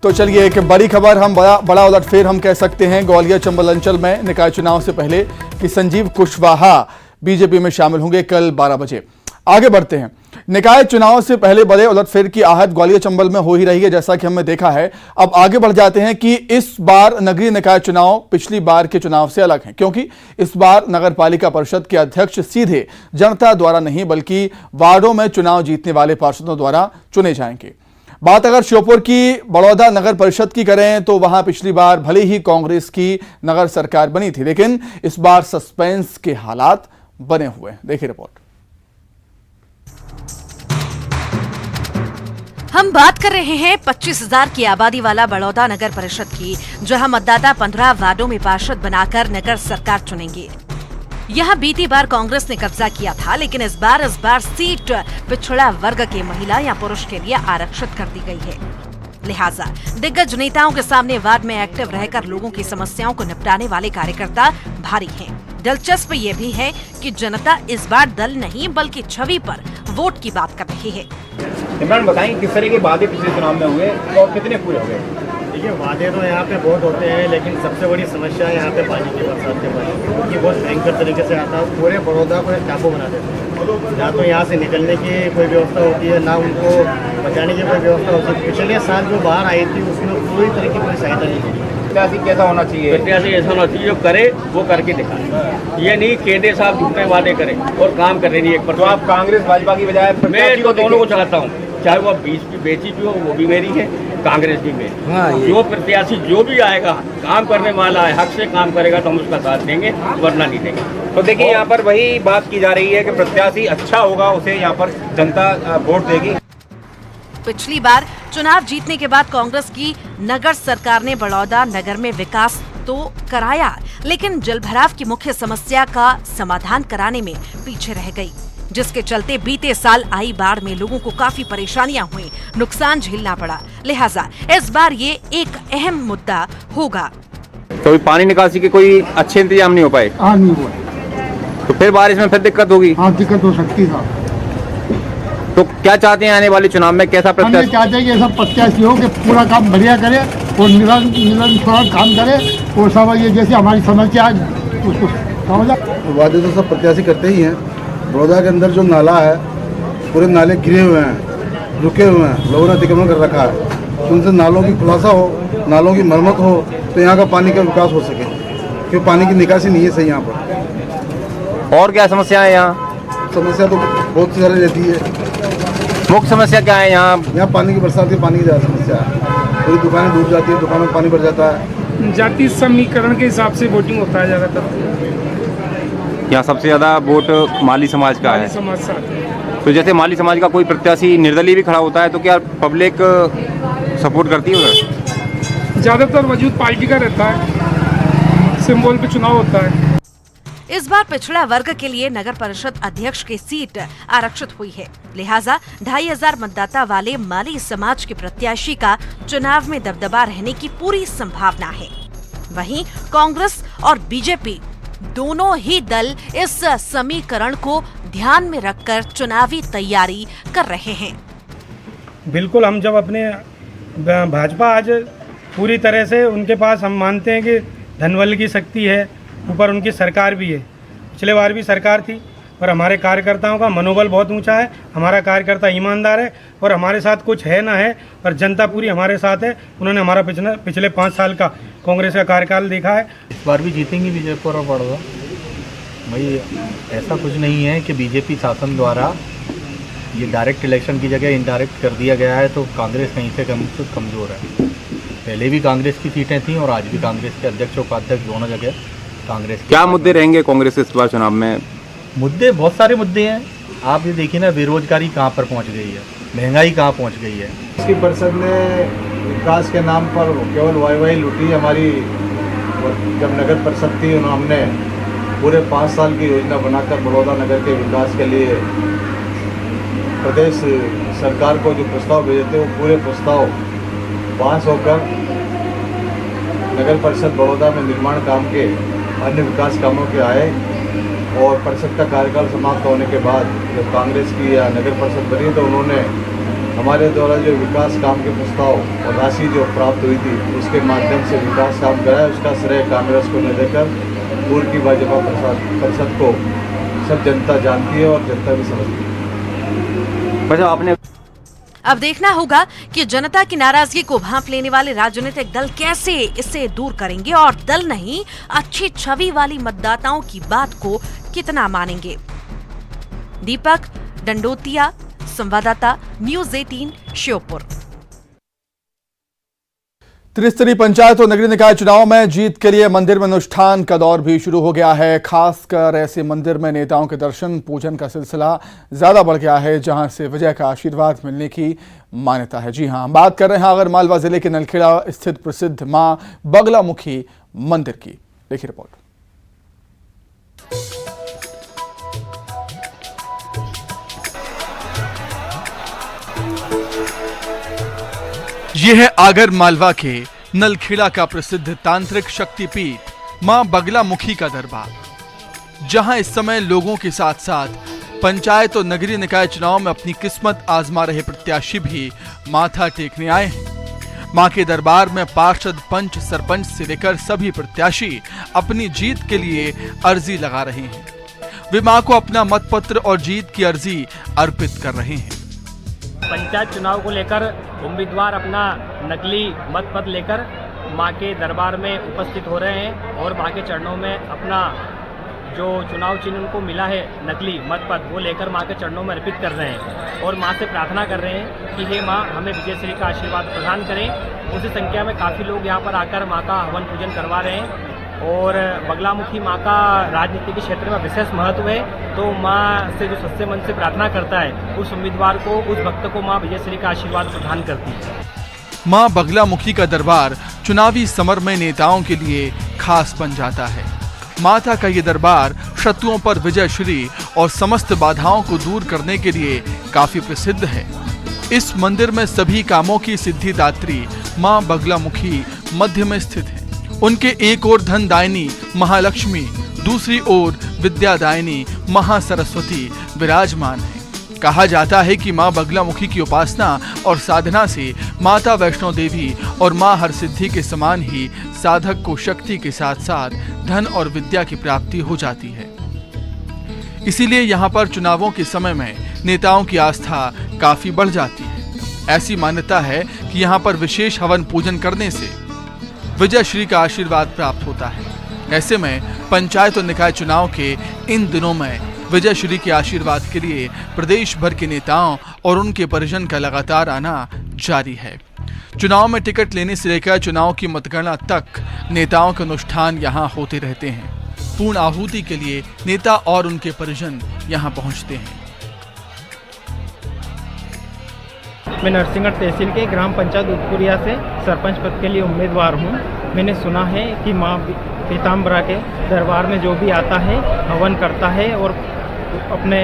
तो चलिए एक बड़ी खबर, हम बड़ा उलटफेर हम कह सकते हैं ग्वालियर चंबल अंचल में निकाय चुनाव से पहले कि संजीव कुशवाहा बीजेपी में शामिल होंगे कल 12 बजे। आगे बढ़ते हैं। निकाय चुनाव से पहले बड़े उलटफेर की आहट ग्वालियर चंबल में हो ही रही है, जैसा कि हमने देखा है। अब आगे बढ़ जाते हैं कि इस बार नगरीय निकाय चुनाव पिछली बार के चुनाव से अलग है, क्योंकि इस बार नगर पालिका परिषद के अध्यक्ष सीधे जनता द्वारा नहीं बल्कि वार्डों में चुनाव जीतने वाले पार्षदों द्वारा चुने जाएंगे। बात अगर श्योपुर की बड़ौदा नगर परिषद की करें तो वहां पिछली बार भले ही कांग्रेस की नगर सरकार बनी थी, लेकिन इस बार सस्पेंस के हालात बने हुए हैं। देखिए रिपोर्ट। हम बात कर रहे हैं 25,000 की आबादी वाला बड़ौदा नगर परिषद की, जहां मतदाता 15 वार्डों में पार्षद बनाकर नगर सरकार चुनेंगे। यहां बीती बार कांग्रेस ने कब्जा किया था, लेकिन इस बार सीट पिछड़ा वर्ग के महिला या पुरुष के लिए आरक्षित कर दी गई है। लिहाजा दिग्गज नेताओं के सामने वार्ड में एक्टिव रहकर लोगों की समस्याओं को निपटाने वाले कार्यकर्ता भारी हैं। दिलचस्प ये भी है कि जनता इस बार दल नहीं बल्कि छवि पर वोट की बात कर रही है। इमरान बताएं किस तरह के वादे पिछले चुनाव में हुए और कितने पूरे हो गए? देखिए, वादे तो यहाँ पे बहुत होते हैं, लेकिन सबसे बड़ी समस्या है यहाँ पे पानी की, बरसात के पानी की बहुत भयंकर तरीके से आता है। पूरे बड़ौदा को एक टापू बना देते हैं। ना तो यहाँ से निकलने की कोई व्यवस्था होती है, ना उनको बचाने की कोई व्यवस्था होती है। पिछले साल जो बाढ़ आई थी उसमें पूरी तरह की कोई सहायता नहीं मिली। प्रत्याशी कैसा होना चाहिए? प्रत्याशी ऐसा होना चाहिए जो करे वो करके दिखाए, ये नहीं केंद्र साहब झूठे वादे करे और काम करे नहीं। एक पर तो आप कांग्रेस भाजपा की बजाय मैं तो दोनों को चाहता हूँ, चाहे वो बीच की बेची भी हो वो भी मेरी है, कांग्रेस भी मेरी। जो प्रत्याशी जो भी आएगा काम करने वाला है, हक से काम करेगा तो हम उसका साथ देंगे, वरना नहीं देंगे। तो देखिए यहाँ पर वही बात की जा रही है कि प्रत्याशी अच्छा होगा उसे यहाँ पर जनता वोट देगी। पिछली बार चुनाव जीतने के बाद कांग्रेस की नगर सरकार ने बड़ौदा नगर में विकास तो कराया, लेकिन जलभराव की मुख्य समस्या का समाधान कराने में पीछे रह गई, जिसके चलते बीते साल आई बाढ़ में लोगों को काफी परेशानियां हुई, नुकसान झेलना पड़ा। लिहाजा इस बार ये एक अहम मुद्दा होगा। तो पानी निकासी के कोई अच्छे इंतजाम नहीं हो पाए? हाँ, नहीं हुआ तो फिर बारिश में फिर दिक्कत होगी? हाँ, दिक्कत हो सकती है। तो क्या चाहते हैं आने वाले चुनाव में कैसा प्रत्याशी? हम चाहते हैं कि ऐसा प्रत्याशी हो कि पूरा काम बढ़िया करे और निरंतर काम करे और सब ये जैसे हमारी समस्या है उसको समझा। वादे तो सब प्रत्याशी करते ही हैं। बड़ौदा के अंदर जो नाला है पूरे नाले गिरे हुए हैं, रुके हुए हैं, लोगों ने अतिक्रमण कर रखा है। उनसे नालों की खुलासा हो, नालों की मरम्मत हो तो यहाँ का पानी का विकास हो सके, क्योंकि पानी की निकासी नहीं है सही यहाँ पर। और क्या समस्या है यहाँ? समस्या तो बहुत सारी रहती है। मुख्य समस्या क्या है यहाँ? यहाँ पानी की, बरसात के पानी की ज़्यादा समस्या है। पूरी दुकानें डूब जाती है, दुकानों में पानी भर जाता है। जाति समीकरण के हिसाब से वोटिंग होता है ज़्यादातर। यहाँ सबसे ज़्यादा वोट माली समाज का है। समाज से तो जैसे माली समाज का कोई प्रत्याशी निर्दलीय भी खड़ा होता है तो क्या पब्लिक सपोर्ट करती है उधर? ज़्यादातर वजूद पार्टी का रहता है, सिंबल पे चुनाव होता है। इस बार पिछड़ा वर्ग के लिए नगर परिषद अध्यक्ष की सीट आरक्षित हुई है। लिहाजा 2,500 मतदाता वाले माली समाज के प्रत्याशी का चुनाव में दबदबा रहने की पूरी संभावना है। वहीं कांग्रेस और बीजेपी दोनों ही दल इस समीकरण को ध्यान में रखकर चुनावी तैयारी कर रहे हैं। बिल्कुल, हम जब अपने भाजपा आज पूरी तरह से उनके पास, हम मानते हैं कि धनबल की शक्ति है, ऊपर उनकी सरकार भी है। पिछले बार भी सरकार थी और हमारे कार्यकर्ताओं का मनोबल बहुत ऊंचा है। हमारा कार्यकर्ता ईमानदार है और हमारे साथ कुछ है ना है, पर जनता पूरी हमारे साथ है। उन्होंने हमारा पिछले 5 साल का कांग्रेस का कार्यकाल देखा है। इस बार भी जीतेंगी बीजेपी और बड़ौदा। भाई ऐसा कुछ नहीं है कि बीजेपी शासन द्वारा ये डायरेक्ट इलेक्शन की जगह इनडायरेक्ट कर दिया गया है तो कांग्रेस कहीं से कमज़ोर है। पहले भी कांग्रेस की सीटें थीं और आज भी कांग्रेस के अध्यक्ष उपाध्यक्ष दोनों जगह कांग्रेस। क्या मुद्दे रहेंगे कांग्रेस के इस बार चुनाव में? मुद्दे बहुत सारे मुद्दे हैं। आप ये देखिए ना, बेरोजगारी कहाँ पर पहुँच गई है, महंगाई कहाँ पहुँच गई है। इसकी परिषद ने विकास के नाम पर केवल वाई लूटी हमारी। जब नगर परिषद थी हमने पूरे 5 साल की योजना बनाकर बड़ौदा नगर के विकास के लिए प्रदेश सरकार को जो प्रस्ताव भेजे थे वो पूरे प्रस्ताव पास होकर नगर परिषद बड़ौदा में निर्माण काम के अन्य विकास कामों के आए और परिषद का कार्यकाल समाप्त होने के बाद जब कांग्रेस की या नगर परिषद बनी तो उन्होंने हमारे द्वारा जो विकास काम के प्रस्ताव और राशि जो प्राप्त हुई थी उसके माध्यम से विकास काम कराया, उसका श्रेय कांग्रेस को न देकर पूर्व की भाजपा परिषद को सब जनता जानती है और जनता भी समझती है। वैसे आपने अब देखना होगा कि जनता की नाराजगी को भांप लेने वाले राजनीतिक दल कैसे इसे दूर करेंगे और दल नहीं अच्छी छवि वाली मतदाताओं की बात को कितना मानेंगे। दीपक डंडोतिया, संवाददाता, न्यूज़ 18, श्योपुर। त्रिस्तरीय पंचायत और नगरीय निकाय चुनाव में जीत के लिए मंदिर में अनुष्ठान का दौर भी शुरू हो गया है। खासकर ऐसे मंदिर में नेताओं के दर्शन पूजन का सिलसिला ज्यादा बढ़ गया है, जहां से विजय का आशीर्वाद मिलने की मान्यता है। जी हां, हम बात कर रहे हैं आगरमालवा जिले के नलखेड़ा स्थित प्रसिद्ध मां बगलामुखी मंदिर की। देखिए रिपोर्ट। यह है आगरमालवा के नलखेड़ा का प्रसिद्ध तांत्रिक शक्तिपीठ मां बगलामुखी का दरबार, जहां इस समय लोगों के साथ साथ पंचायत और नगरीय निकाय चुनाव में अपनी किस्मत आजमा रहे प्रत्याशी भी माथा टेकने आए हैं। मां के दरबार में पार्षद, पंच, सरपंच से लेकर सभी प्रत्याशी अपनी जीत के लिए अर्जी लगा रहे हैं। वे मां को अपना मतपत्र और जीत की अर्जी अर्पित कर रहे हैं। पंचायत चुनाव को लेकर उम्मीदवार अपना नकली मतपत्र लेकर मां के दरबार में उपस्थित हो रहे हैं और मां के चरणों में अपना जो चुनाव चिन्ह उनको मिला है नकली मतपत्र वो लेकर मां के चरणों में अर्पित कर रहे हैं और मां से प्रार्थना कर रहे हैं कि हे मां हमें विजयश्री का आशीर्वाद प्रदान करें। उसी संख्या में काफ़ी लोग यहाँ पर आकर मां का हवन पूजन करवा रहे हैं और बगलामुखी मां का राजनीति के क्षेत्र में विशेष महत्व है, तो मां से जो सच्चे मन से प्रार्थना करता है उस उम्मीदवार को, उस भक्त को मां विजयश्री का आशीर्वाद प्रदान करती है। मां बगलामुखी का दरबार चुनावी समर में नेताओं के लिए खास बन जाता है। माता का ये दरबार शत्रुओं पर विजय श्री और समस्त बाधाओं को दूर करने के लिए काफी प्रसिद्ध है। इस मंदिर में सभी कामों की सिद्धिदात्री मां बगलामुखी मध्य में स्थित है। उनके एक ओर धनदायिनी महालक्ष्मी, दूसरी ओर विद्यादायिनी महासरस्वती विराजमान है। कहा जाता है कि मां बगलामुखी की उपासना और साधना से माता वैष्णो देवी और मां हरसिद्धि के समान ही साधक को शक्ति के साथ साथ धन और विद्या की प्राप्ति हो जाती है। इसीलिए यहाँ पर चुनावों के समय में नेताओं की आस्था काफी बढ़ जाती है। ऐसी मान्यता है कि यहाँ पर विशेष हवन पूजन करने से विजय श्री का आशीर्वाद प्राप्त होता है। ऐसे में पंचायत और निकाय चुनाव के इन दिनों में विजय श्री के आशीर्वाद के लिए प्रदेश भर के नेताओं और उनके परिजन का लगातार आना जारी है। चुनाव में टिकट लेने से लेकर चुनाव की मतगणना तक नेताओं के अनुष्ठान यहाँ होते रहते हैं। पूर्ण आहुति के लिए नेता और उनके परिजन यहाँ पहुँचते हैं। मैं नरसिंहगढ़ तहसील के ग्राम पंचायत उदपुरिया से सरपंच पद के लिए उम्मीदवार हूँ। मैंने सुना है कि माँ पीताम्बरा के दरबार में जो भी आता है हवन करता है और अपने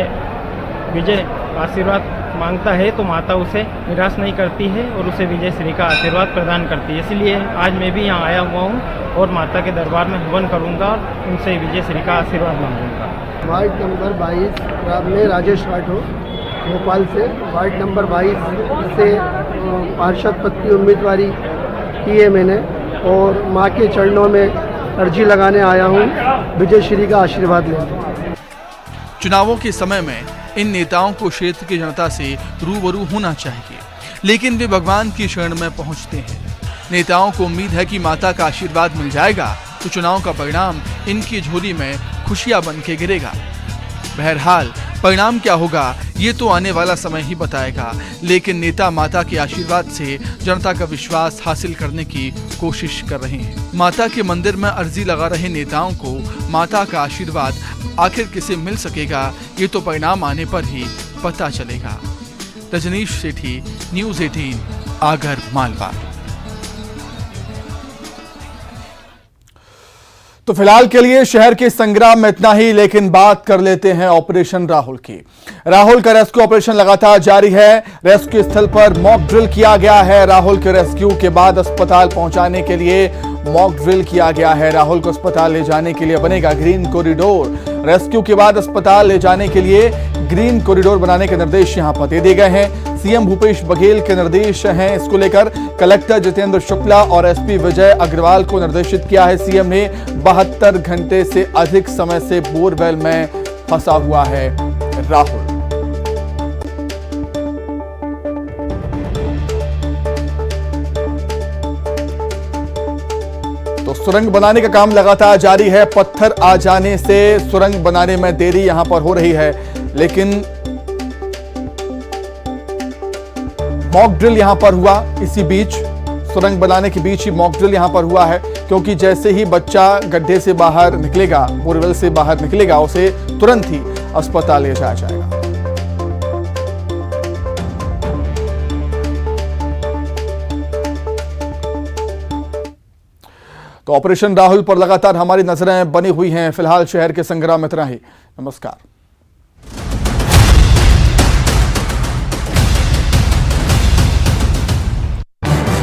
विजय आशीर्वाद मांगता है तो माता उसे निराश नहीं करती है और उसे विजय श्री का आशीर्वाद प्रदान करती है। इसलिए आज मैं भी यहाँ आया हुआ हूँ और माता के दरबार में हवन करूँगा और उनसे विजय श्री का आशीर्वाद मांगूंगा। वार्ड नंबर 22 में राजेश राठौर भोपाल से वार्ड नंबर 22 से पार्षद पद की उम्मीदवारी की है मैंने और माँ के चरणों में अर्जी लगाने आया हूँ विजय श्री का आशीर्वाद लेने। चुनावों के समय में इन नेताओं को क्षेत्र की जनता से रूबरू होना चाहिए, लेकिन वे भगवान की शरण में पहुंचते हैं। नेताओं को उम्मीद है कि माता का आशीर्वाद मिल जाएगा तो चुनाव का परिणाम इनकी झोली में खुशियां बन के गिरेगा। बहरहाल परिणाम क्या होगा ये तो आने वाला समय ही बताएगा, लेकिन नेता माता के आशीर्वाद से जनता का विश्वास हासिल करने की कोशिश कर रहे हैं। माता के मंदिर में अर्जी लगा रहे नेताओं को माता का आशीर्वाद आखिर किसे मिल सकेगा ये तो परिणाम आने पर ही पता चलेगा। रजनीश सेठी, न्यूज़ 18, आगरमालवा। तो फिलहाल के लिए शहर के संग्राम में इतना ही, लेकिन बात कर लेते हैं ऑपरेशन राहुल की। राहुल का रेस्क्यू ऑपरेशन लगातार जारी है। रेस्क्यू स्थल पर मॉक ड्रिल किया गया है। राहुल के रेस्क्यू के बाद अस्पताल पहुंचाने के लिए मॉक ड्रिल किया गया है। राहुल को अस्पताल ले जाने के लिए बनेगा ग्रीन कॉरिडोर। रेस्क्यू के बाद अस्पताल ले जाने के लिए ग्रीन कॉरिडोर बनाने के निर्देश यहां पर दे दिए गए हैं। सीएम भूपेश बघेल के निर्देश हैं इसको लेकर। कलेक्टर जितेंद्र शुक्ला और एसपी विजय अग्रवाल को निर्देशित किया है सीएम ने। 72 घंटे से अधिक समय से बोरवेल में फंसा हुआ है राहुल। तो सुरंग बनाने का काम लगातार जारी है। पत्थर आ जाने से सुरंग बनाने में देरी यहां पर हो रही है, लेकिन मॉक ड्रिल यहां पर हुआ। इसी बीच सुरंग बनाने के बीच ही मॉक ड्रिल यहां पर हुआ है, क्योंकि जैसे ही बच्चा गड्ढे से बाहर निकलेगा, बोरवेल से बाहर निकलेगा, उसे तुरंत ही अस्पताल ले जाया जाएगा। तो ऑपरेशन राहुल पर लगातार हमारी नजरें बनी हुई हैं। फिलहाल शहर के संग्राम में इतना ही। नमस्कार।